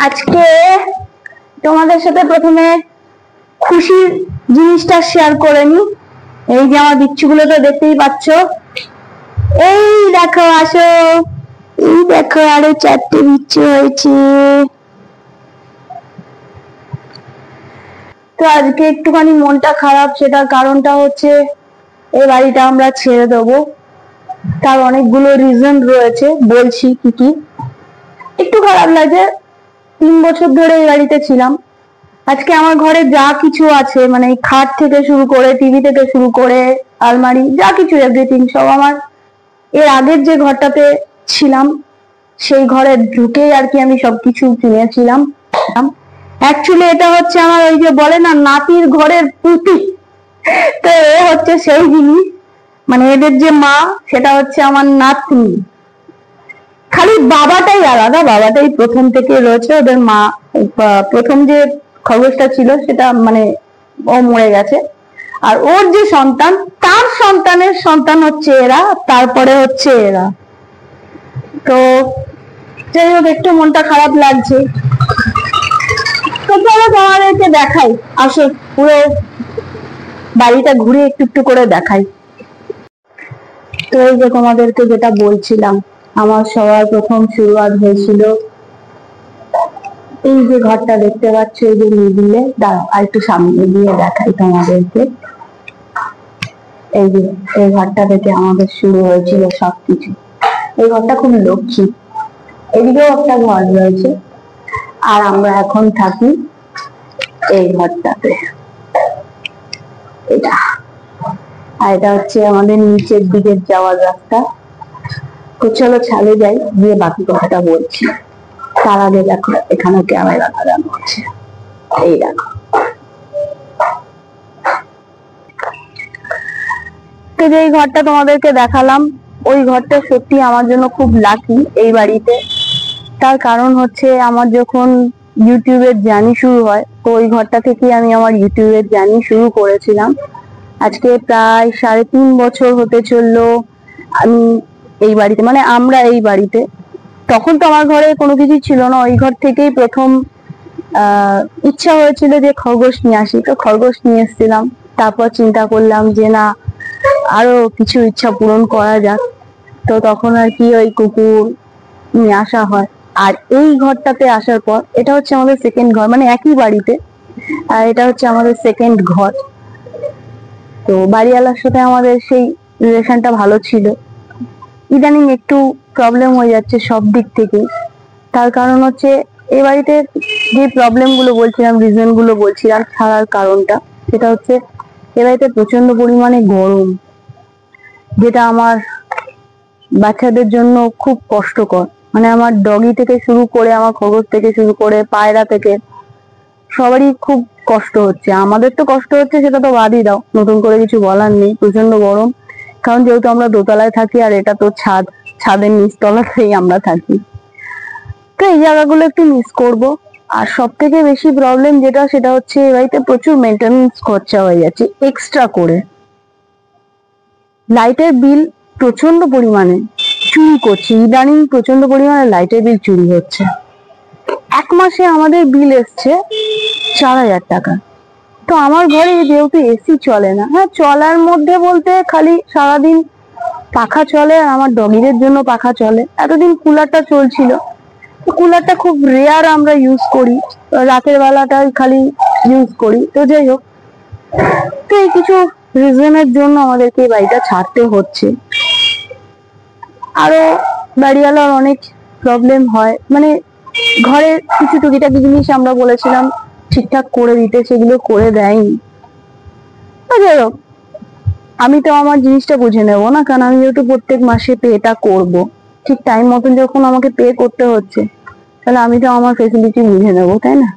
আজকে তোমাদের সাথে প্রথমে খুশির জিনিসটা শেয়ার করে নি। এই যে আমার বিচ্ছুগুলো তো দেখতেই পাচ্ছ, এই দেখো, আসো, এই দেখো আরো 4টে বিচ্ছু হয়েছে। তো আজকে একটুখানি মনটা খারাপ, সেটার কারণটা হচ্ছে এই বাড়িটা আমরা ছেড়ে দেবো। তার অনেকগুলো রিজন রয়েছে, বলছি কি কি। একটু খারাপ লাগে, 3 বছর ধরে এই বাড়িতে ছিলাম। আজকে আমার ঘরে যা কিছু আছে, মানে খাট থেকে শুরু করে, টিভি থেকে শুরু করে, আলমারি, যা কিছু এভরিথিং সব আমার এর আগের যে ঘরটাতে ছিলাম সেই ঘরে ঢুকেই আর কি আমি সবকিছু কিনেছিলাম। অ্যাকচুয়ালি এটা হচ্ছে আমার ওই যে বলে না নাতির ঘরের পুঁতি, তো এ হচ্ছে সেই জিনিস। মানে এদের যে মা, সেটা হচ্ছে আমার নাতনি। খালি বাবাটাই আলাদা, বাবাটাই প্রথম থেকে রয়েছে। ওদের মা প্রথম যে খরগোশটা ছিল সেটা মানে ও মরে গেছে, আর ওর যে সন্তান, তার সন্তানের সন্তান হচ্ছে এরা, তারপরে হচ্ছে এরা। তো যাই হোক, একটু মনটা খারাপ লাগছে। তো চলো তোমাদেরকে দেখাই, আসো পুরো বাড়িটা ঘুরে একটু একটু করে দেখাই। তো এই যে তোমাদেরকে যেটা বলছিলাম, আমার সবার প্রথম শুরুয়াত হয়েছিল এই যে ঘরটা দেখতে পাচ্ছ, এই যে মিডিলে, দাঁড়াও আর একটু সামনে দিয়ে দেখাই তোমাদেরকে। এই যে এই ঘরটা থেকে আমাদের শুরু হয়েছিল সবকিছু। এই ঘরটা খুব লক্ষ্মী। এদিকেও একটা ঘর রয়েছে, আর আমরা এখন থাকি এই ঘরটাতে। এটা আর এটা হচ্ছে আমাদের নিচের দিকের যাওয়ার রাস্তা। তো চলো ছাদে যাই, গিয়ে বাকি কথাটা বলছি। তার আগে দেখো এখানে ক্যামেরা লাগানো আছে, এই দেখো। তো যে ঘরটা তোমাদেরকে দেখালাম, ওই ঘরটা সত্যি আমার জন্য খুব লাকি এই বাড়িতে। তার কারণ হচ্ছে আমার যখন ইউটিউবের জার্নি শুরু হয়, তো ওই ঘরটা থেকে আমি আমার ইউটিউবের জার্নি শুরু করেছিলাম। আজকে প্রায় 3.5 বছর হতে চললো আমি এই বাড়িতে, মানে আমরা এই বাড়িতে। তখন তো আমার ঘরে কোনো কিছু ছিল না, ওই ঘর থেকেই প্রথম ইচ্ছা হয়েছিল যে খরগোশ নিয়ে আসি, তো খরগোশ নিয়ে এসেছিলাম। তারপর চিন্তা করলাম যে না, আরো কিছু ইচ্ছা পূরণ করা যাক। তো তখন আর কি ওই কুকুর নিয়ে আসা হয়। আর এই ঘরটাতে আসার পর, এটা হচ্ছে আমাদের সেকেন্ড ঘর, মানে একই বাড়িতে, আর এটা হচ্ছে আমাদের সেকেন্ড ঘর। তো বাড়িওয়ালার সাথে আমাদের সেই রিলেশনটা ভালো ছিল। ইদানিং একটু প্রবলেম হয়ে যাচ্ছে সব দিক থেকে। তার কারণ হচ্ছে এই বাড়িতে যে প্রবলেম গুলো বলছিলাম, রিজন গুলো বলছিলাম, ছাড়ার কারণটা সেটা হচ্ছে এই বাড়িতে প্রচন্ড পরিমাণে গরম, যেটা আমার বাচ্চাদের জন্য খুব কষ্টকর। মানে আমার ডগি থেকে শুরু করে, আমার খরগোশ থেকে শুরু করে, পায়রা থেকে সবারই খুব কষ্ট হচ্ছে। আমাদের তো কষ্ট হচ্ছে, সেটা তো বাদই দাও, নতুন করে কিছু বলার নেই। প্রচন্ড গরম, কারণ যেহেতু আমরা দোতলায় থাকি, আর এটা তো ছাদ, ছাদের নিচতলাতেই আমরা থাকি। তো এই জায়গাগুলো একটু মিস করব। আর সব থেকে বেশি প্রবলেম যেটা, সেটা হচ্ছে এই বাড়িতে প্রচুর মেনটেন্যান্স খরচা হয়ে যাচ্ছে এক্সট্রা করে। লাইটের বিল প্রচন্ড পরিমাণে চুরি করছে, ইদানিং প্রচন্ড পরিমাণে লাইটের বিল চুরি হচ্ছে। 1 মাসে আমাদের বিল এসছে 4000 টাকা। তো আমার ঘরে যেহেতু এসি চলে না, হ্যাঁ চলার মধ্যে বলতে খালি সারাদিন পাখা চলে, আর আমার ডগিদের জন্য পাখা চলে। এতদিন কুলারটা চলছিল, কুলারটা খুব রেয়ার আমরা ইউজ করি, রাতের বেলাটাই খালি ইউজ করি। তো যাই হোক, তো এই কিছু রিজনের জন্য আমাদেরকে এই বাড়িটা ছাড়তে হচ্ছে। আরো বাড়িওয়ালার অনেক প্রবলেম হয়, মানে ঘরের কিছু টুকিটাকি জিনিস আমরা বলেছিলাম ঠিকঠাক করে দিতে, সেগুলো করে দেয়নি। তো যাই হোক, আমি তো আমার জিনিসটা বুঝে নেবো না, কারণ আমি যেহেতু প্রত্যেক মাসে পেটা করব, ঠিক টাইম মতন যখন আমাকে পে করতে হচ্ছে, তাহলে আমি তো আমার ফেসিলিটি বুঝে নেবো, তাই না?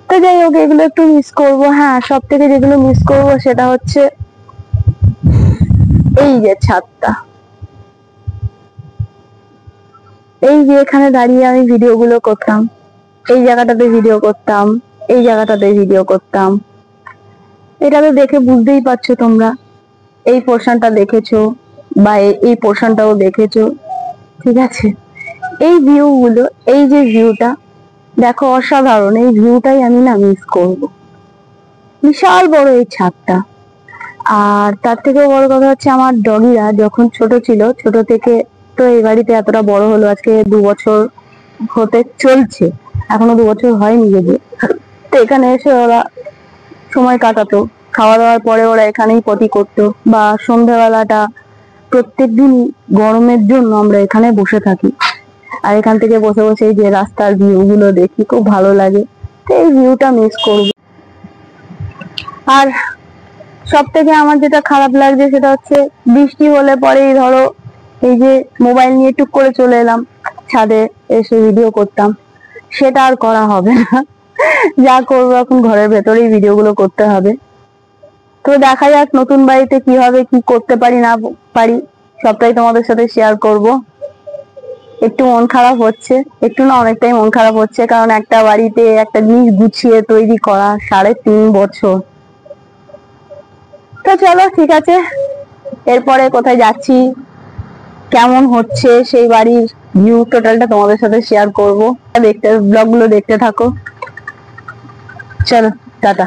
তো যাই হোক, এগুলো একটু মিস করবো। হ্যাঁ, সব থেকে যেগুলো মিস করবো সেটা হচ্ছে এই যে ছাদটা, এই যে এখানে দাঁড়িয়ে আমি ভিডিও গুলো করতাম, এই জায়গাটাতে ভিডিও করতাম, এই জায়গাটাতে ভিডিও করতাম। এটা তো দেখে বুঝতেই পারছো তোমরা, এই পোর্শনটা দেখেছো বা এই পোর্শনটাও দেখেছো, ঠিক আছে? এই ভিউ গুলো, এই যে ভিউটা, দেখো অসাধারণ, এই ভিউটাই আমি না মিস করব। বিশাল বড় এই ছাদটা। আর তার থেকেও বড় কথা হচ্ছে আমার ডগিরা যখন ছোট ছিল, ছোট থেকে তো এই বাড়িতে এতটা বড় হলো, আজকে 2 বছর হতে চলছে, এখনো 2 বছর হয়নি যদি। তো এখানে এসে ওরা সময় কাটাতো, খাওয়া দাওয়ার পরে ওরা এখানেই পটি করতো, বা সন্ধ্যাবেলাটা প্রত্যেকদিন গরমের জন্য আমরা এখানে বসে থাকি। আর এখান থেকে বসে বসে এই যে রাস্তার ভিউ গুলো দেখি, খুব ভালো লাগে। তো এই ভিউটা মিস করব। আর সব থেকে আমার যেটা খারাপ লাগছে সেটা হচ্ছে বৃষ্টি হলে পরেই ধরো এই যে মোবাইল নিয়ে টুক করে চলে এলাম ছাদে, এসে ভিডিও করতাম, সেটা আর করা হবে না। যা করবো এখন ঘরের ভেতরেই ভিডিও গুলো করতে হবে। তো দেখা যাক নতুন বাড়িতে কি হবে, কি করতে পারি না পারি, সবটাই তোমাদের সাথে শেয়ার করব। একটু মন খারাপ হচ্ছে, একটু না অনেকটাই মন খারাপ হচ্ছে, কারণ একটা বাড়িতে একটা জিনিস গুছিয়ে তৈরি করা 3.5 বছর। তো চলো ঠিক আছে, এরপরে কোথায় যাচ্ছি, কেমন হচ্ছে সেই বাড়ির ভিউ টোটালটা তোমাদের সাথে শেয়ার করব। দেখতে ব্লগ গুলো দেখতে থাকো। চলো টাটা।